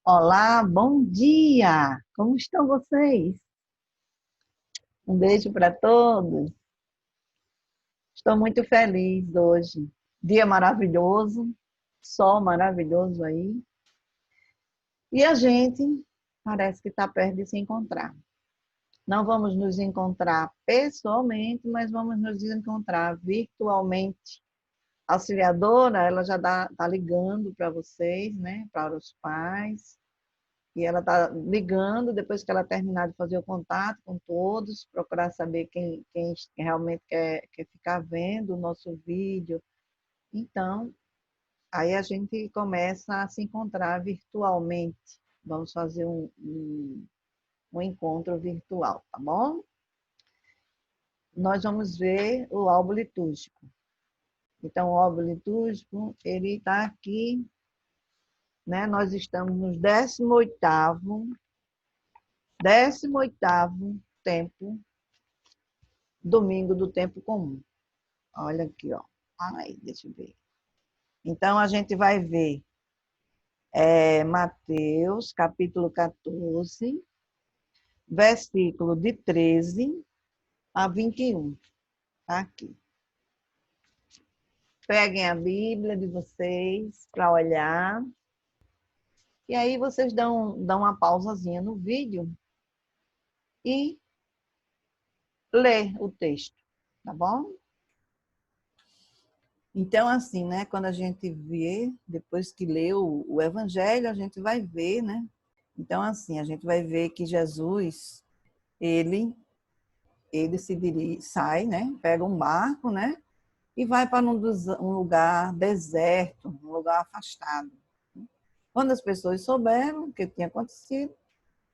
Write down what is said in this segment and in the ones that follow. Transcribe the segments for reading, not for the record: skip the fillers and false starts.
Olá, bom dia! Como estão vocês? Um beijo para todos. Estou muito feliz hoje. Dia maravilhoso, sol maravilhoso aí. E a gente parece que está perto de se encontrar. Não vamos nos encontrar pessoalmente, mas vamos nos encontrar virtualmente. A auxiliadora, ela já está ligando para vocês, né? Para os pais. E ela está ligando, depois que ela terminar de fazer o contato com todos, procurar saber quem realmente quer ficar vendo o nosso vídeo. Então, aí a gente começa a se encontrar virtualmente. Vamos fazer um encontro virtual, tá bom? Nós vamos ver o álbum litúrgico. Então, o álbum litúrgico, ele está aqui, né? Nós estamos no 18º tempo, domingo do tempo comum. Olha aqui, ó. Ai, deixa eu ver. Então, a gente vai ver Mateus, capítulo 14, versículo de 13 a 21. Tá aqui. Peguem a Bíblia de vocês para olhar. E aí vocês dão uma pausazinha no vídeo e lê o texto, tá bom? Então, assim, né, quando a gente vê, depois que lê o Evangelho, a gente vai ver, né? Então, assim, a gente vai ver que Jesus, ele sai, né? Pega um barco, né? E vai para um lugar deserto, um lugar afastado. Quando as pessoas souberam o que tinha acontecido,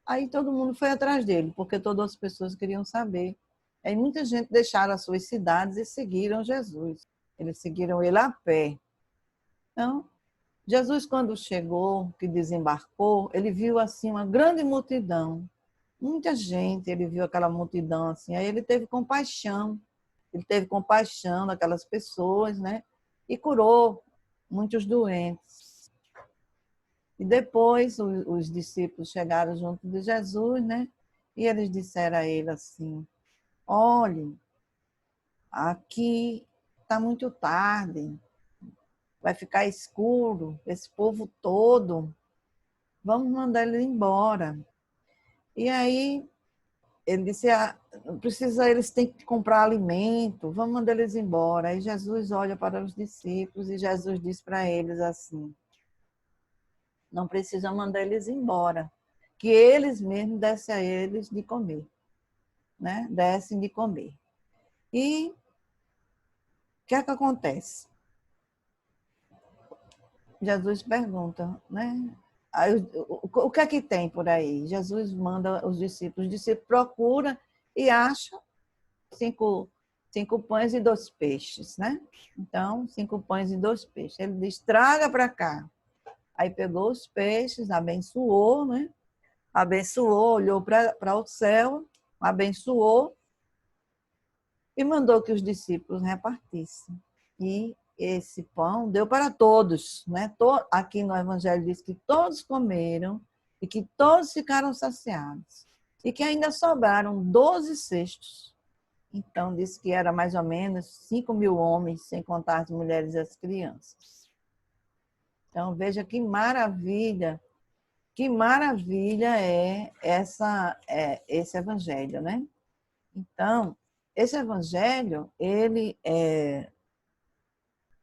aí todo mundo foi atrás dele, porque todas as pessoas queriam saber. Aí muita gente deixaram as suas cidades e seguiram Jesus. Eles seguiram ele a pé. Então, Jesus, quando chegou, que desembarcou, ele viu assim uma grande multidão, muita gente, ele viu aquela multidão assim, aí ele teve compaixão daquelas pessoas, né? E curou muitos doentes. E depois os discípulos chegaram junto de Jesus, né? E eles disseram a ele assim: olhe, aqui está muito tarde, vai ficar escuro, esse povo todo, vamos mandar ele embora. E aí ele disse, eles têm que comprar alimento, vamos mandar eles embora. Aí Jesus olha para os discípulos e Jesus diz para eles assim, não precisa mandar eles embora, que eles mesmos dessem a eles de comer, né? Dessem de comer. E o que é que acontece? Jesus pergunta, né? Aí, o que é que tem por aí? Jesus manda os discípulos procuram e acha cinco pães e 2 peixes, né? Então, 5 pães e 2 peixes. Ele diz, traga para cá. Aí pegou os peixes, abençoou, né? Abençoou, olhou para o céu, abençoou e mandou que os discípulos repartissem. E esse pão deu para todos, né? Aqui no Evangelho diz que todos comeram e que todos ficaram saciados. E que ainda sobraram 12 cestos. Então, disse que era mais ou menos 5.000 homens, sem contar as mulheres e as crianças. Então, veja que maravilha esse evangelho, né? Então, esse evangelho, ele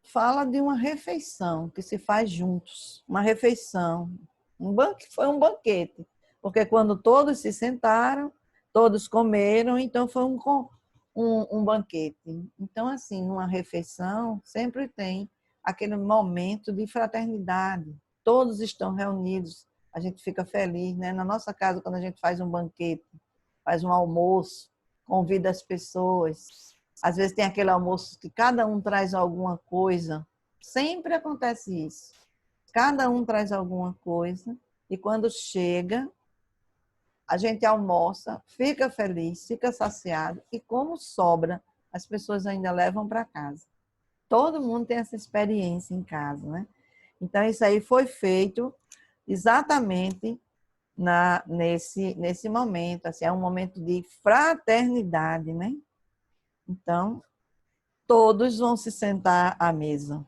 fala de uma refeição que se faz juntos, uma refeição, foi um banquete, porque quando todos se sentaram, todos comeram, então foi um banquete. Então, assim, numa refeição, sempre tem aquele momento de fraternidade, todos estão reunidos, a gente fica feliz, né? Na nossa casa, quando a gente faz um banquete, faz um almoço, convida as pessoas, às vezes tem aquele almoço que cada um traz alguma coisa. Sempre acontece isso. Cada um traz alguma coisa e quando chega, a gente almoça, fica feliz, fica saciado e como sobra, as pessoas ainda levam para casa. Todo mundo tem essa experiência em casa, né? Então, isso aí foi feito exatamente nesse momento, assim, é um momento de fraternidade, né? Então, todos vão se sentar à mesa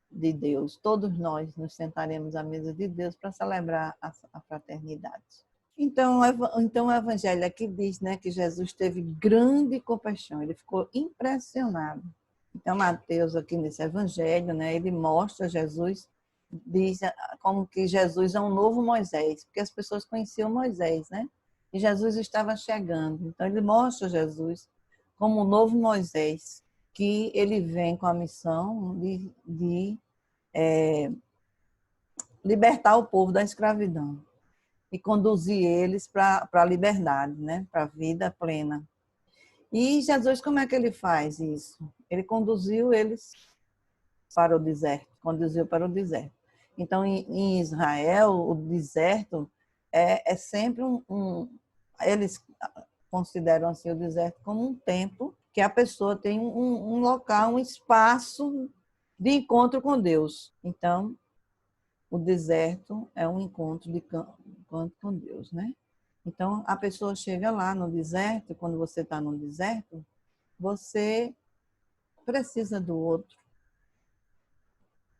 de Deus, todos nós nos sentaremos à mesa de Deus para celebrar a fraternidade. Então, o Evangelho aqui diz, né, que Jesus teve grande compaixão, ele ficou impressionado. Então, Mateus, aqui nesse Evangelho, né, ele mostra Jesus, diz como que Jesus é um novo Moisés, porque as pessoas conheciam Moisés, né? E Jesus estava chegando. Então, ele mostra Jesus como um novo Moisés, que ele vem com a missão de libertar o povo da escravidão e conduzir eles para a liberdade, né? Para a vida plena. E Jesus, como é que ele faz isso? Ele conduziu eles para o deserto, conduziu para o deserto. Então, em Israel, o deserto é sempre eles consideram assim o deserto como um tempo que a pessoa tem um local, um espaço de encontro com Deus. Então, o deserto é um encontro com Deus, né? Então, a pessoa chega lá no deserto, quando você está no deserto, você precisa do outro.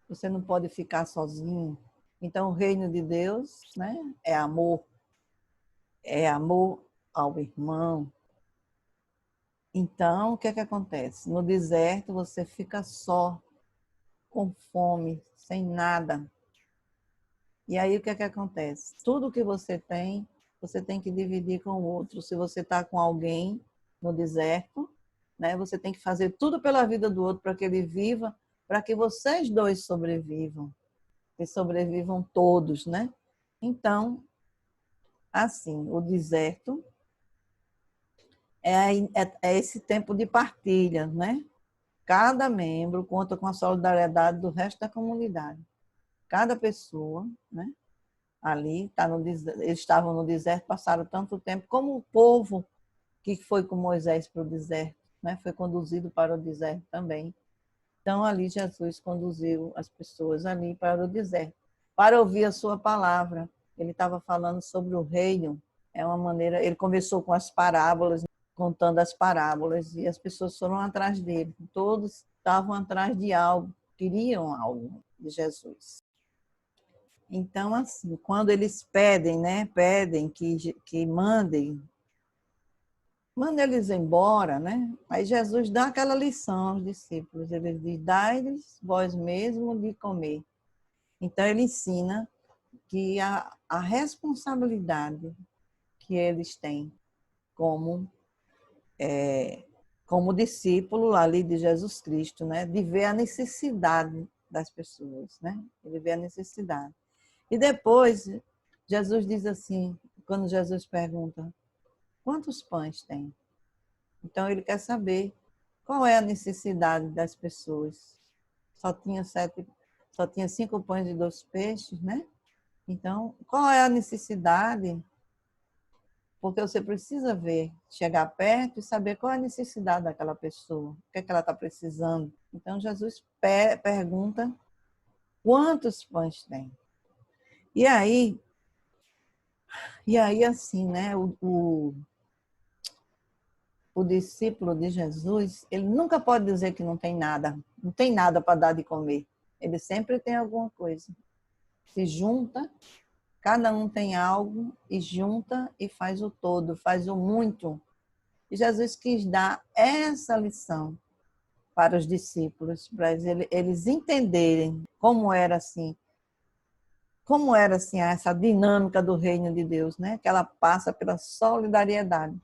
Você não pode ficar sozinho. Então, o reino de Deus, né, é amor ao irmão. Então, o que é que acontece? No deserto, você fica só, com fome, sem nada. E aí, o que é que acontece? Tudo que você tem que dividir com o outro. Se você está com alguém no deserto, né, você tem que fazer tudo pela vida do outro para que ele viva, para que vocês dois sobrevivam. Que sobrevivam todos, né? Então, assim, o deserto é esse tempo de partilha, né? Cada membro conta com a solidariedade do resto da comunidade. Cada pessoa, né? Ali tá no deserto, eles estavam no deserto, passaram tanto tempo, como o povo que foi com Moisés para o deserto, né? Foi conduzido para o deserto também. Então, ali Jesus conduziu as pessoas ali para o deserto, para ouvir a sua palavra. Ele estava falando sobre o reino, é uma maneira, ele começou com as parábolas, contando as parábolas, e as pessoas foram atrás dele. Todos estavam atrás de algo, queriam algo de Jesus. Então, assim, quando eles pedem, né, pedem que manda eles embora, né? Aí Jesus dá aquela lição aos discípulos, ele diz, dai-lhes vós mesmos de comer. Então ele ensina que a responsabilidade que eles têm como, como discípulo ali de Jesus Cristo, né? De ver a necessidade das pessoas, né? Ele vê a necessidade. E depois, Jesus diz assim, quando Jesus pergunta, quantos pães tem? Então, ele quer saber qual é a necessidade das pessoas. Só tinha 5 pães e 2 peixes, né? Então, qual é a necessidade? Porque você precisa ver, chegar perto e saber qual é a necessidade daquela pessoa, o que é que ela está precisando. Então, Jesus pergunta quantos pães tem. E aí assim, né? O discípulo de Jesus, ele nunca pode dizer que não tem nada para dar de comer. Ele sempre tem alguma coisa. Se junta, cada um tem algo e junta e faz o todo, faz o muito. E Jesus quis dar essa lição para os discípulos, para eles entenderem como era assim essa dinâmica do reino de Deus, né? Que ela passa pela solidariedade.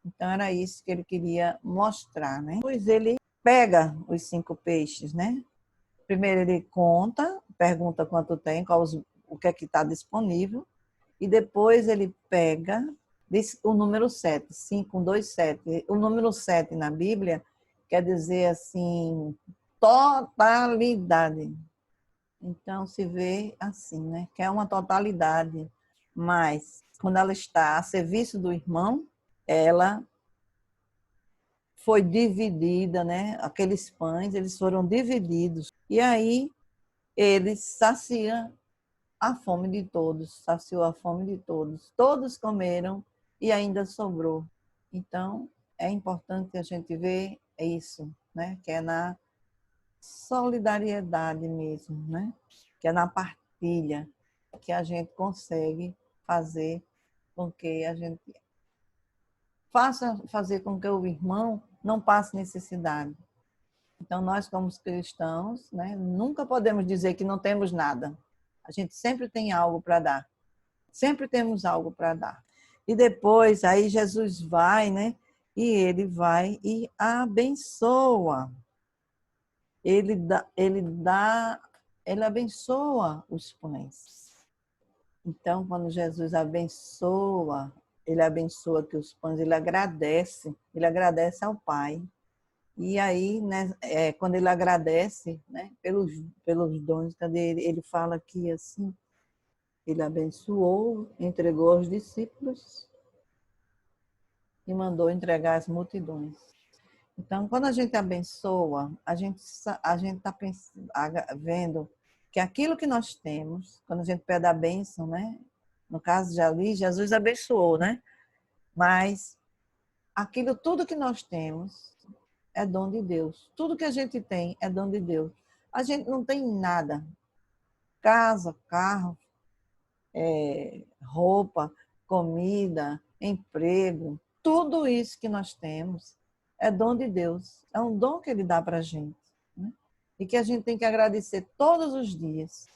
Então, era isso que ele queria mostrar, né? Pois ele pega os 5 peixes, né? Primeiro ele conta, pergunta quanto tem, o que é que está disponível, e depois ele pega diz o número 7, 5, 1, 2, 7. O número 7 na Bíblia quer dizer assim, totalidade. Então, se vê assim, né? Que é uma totalidade, mas quando ela está a serviço do irmão, ela foi dividida, né? Aqueles pães, eles foram divididos. E aí eles saciam a fome de todos, saciou a fome de todos. Todos comeram e ainda sobrou. Então, é importante a gente ver isso, né? Que é na solidariedade mesmo, né? Que é na partilha que a gente consegue fazer com que a gente fazer com que o irmão não passe necessidade. Então, nós como cristãos, né, nunca podemos dizer que não temos nada. A gente sempre tem algo para dar. Sempre temos algo para dar. E depois, aí Jesus vai, né? E ele vai e abençoa. Ele abençoa os pães. Então, quando Jesus abençoa, ele abençoa que os pães, ele agradece ao Pai. E aí, né, quando ele agradece, né, pelos dons, cadê ele fala aqui assim, ele abençoou, entregou aos discípulos e mandou entregar às multidões. Então, quando a gente abençoa, a gente está vendo que aquilo que nós temos, quando a gente pede a bênção, né? No caso de ali, Jesus abençoou, né? Mas aquilo tudo que nós temos é dom de Deus. Tudo que a gente tem é dom de Deus. A gente não tem nada. Casa, carro, roupa, comida, emprego, tudo isso que nós temos é dom de Deus. É um dom que Ele dá para a gente. Né? E que a gente tem que agradecer todos os dias.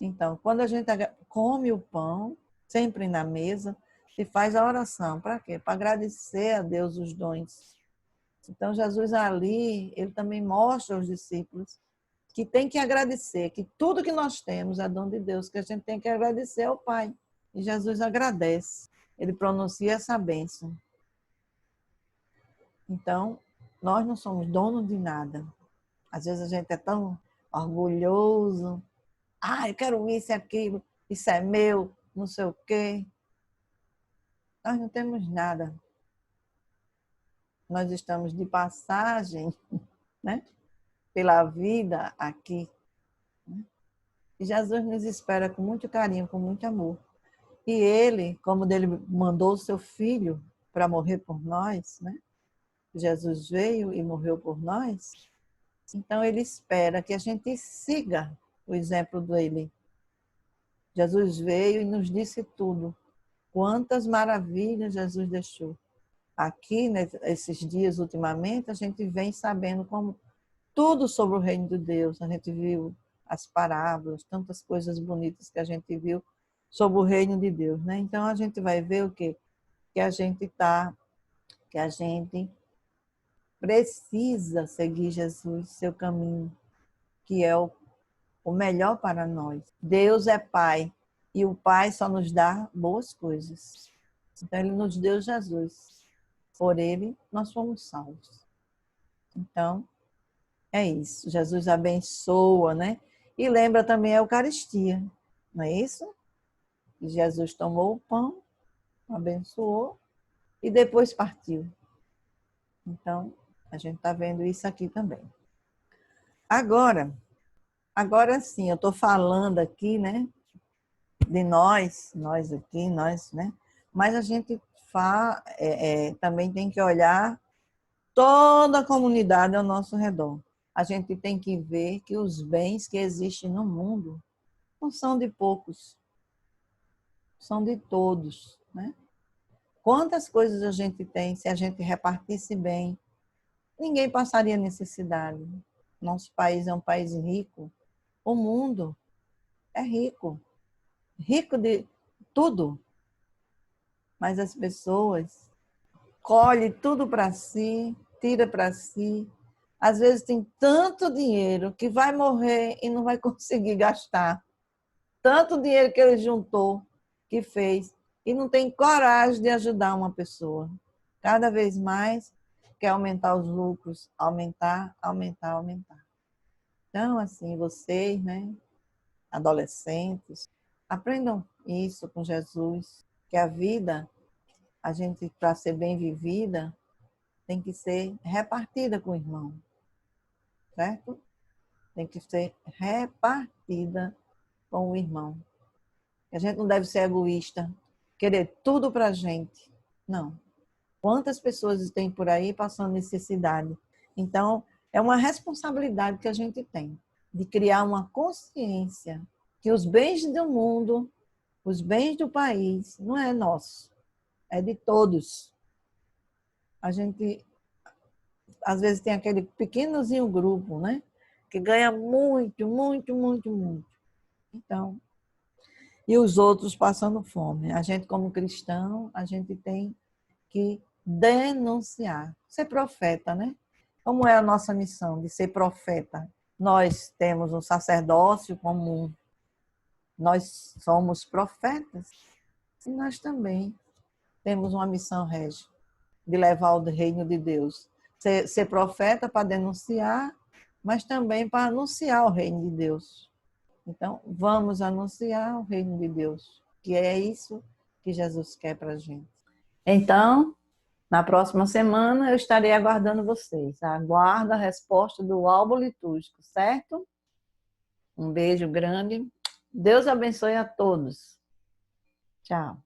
Então, quando a gente come o pão, sempre na mesa, e faz a oração. Para quê? Para agradecer a Deus os dons. Então, Jesus ali, ele também mostra aos discípulos que tem que agradecer, que tudo que nós temos é dom de Deus, que a gente tem que agradecer ao Pai. E Jesus agradece, ele pronuncia essa bênção. Então, nós não somos donos de nada. Às vezes a gente é tão orgulhoso. Eu quero isso e aquilo, isso é meu, não sei o quê. Nós não temos nada. Nós estamos de passagem, né, pela vida aqui. E Jesus nos espera com muito carinho, com muito amor. E ele, como ele mandou o seu filho para morrer por nós, né? Jesus veio e morreu por nós. Então ele espera que a gente siga o exemplo dele. Jesus veio e nos disse tudo. Quantas maravilhas Jesus deixou. Aqui, nesses dias ultimamente, a gente vem sabendo como tudo sobre o reino de Deus. A gente viu as parábolas, tantas coisas bonitas que a gente viu sobre o reino de Deus, né? Então a gente vai ver o quê? Que a gente precisa seguir Jesus, seu caminho, que é o melhor para nós. Deus é Pai e o Pai só nos dá boas coisas. Então ele nos deu Jesus. Por ele nós fomos salvos. Então, é isso. Jesus abençoa, né? E lembra também a Eucaristia, não é isso? Jesus tomou o pão, abençoou e depois partiu. Então, a gente está vendo isso aqui também. Agora sim, eu estou falando aqui, né? De nós aqui, nós, né? Mas a gente também tem que olhar toda a comunidade ao nosso redor. A gente tem que ver que os bens que existem no mundo não são de poucos, são de todos, né? Quantas coisas a gente tem se a gente repartisse bem, ninguém passaria necessidade. Nosso país é um país rico, o mundo é rico, rico de tudo, mas as pessoas colhem tudo para si, tira para si. Às vezes tem tanto dinheiro que vai morrer e não vai conseguir gastar. Tanto dinheiro que ele juntou, que fez, e não tem coragem de ajudar uma pessoa. Cada vez mais quer aumentar os lucros, aumentar. Então, assim, vocês, né, adolescentes, aprendam isso com Jesus, que a vida, a gente, para ser bem vivida, tem que ser repartida com o irmão, certo? Tem que ser repartida com o irmão. A gente não deve ser egoísta, querer tudo para a gente. Não. Quantas pessoas tem por aí passando necessidade? Então, é uma responsabilidade que a gente tem de criar uma consciência que os bens do mundo, os bens do país, não é nosso, é de todos. A gente, às vezes, tem aquele pequenozinho grupo, né? Que ganha muito, muito, muito, muito. Então, e os outros passando fome. A gente, como cristão, a gente tem que denunciar. Ser profeta, né? Como é a nossa missão de ser profeta? Nós temos um sacerdócio comum. Nós somos profetas. E nós também temos uma missão, Regi, de levar o reino de Deus. Ser profeta para denunciar, mas também para anunciar o reino de Deus. Então, vamos anunciar o reino de Deus, que é isso que Jesus quer para a gente. Então, na próxima semana eu estarei aguardando vocês. Aguardo a resposta do álbum litúrgico, certo? Um beijo grande. Deus abençoe a todos. Tchau.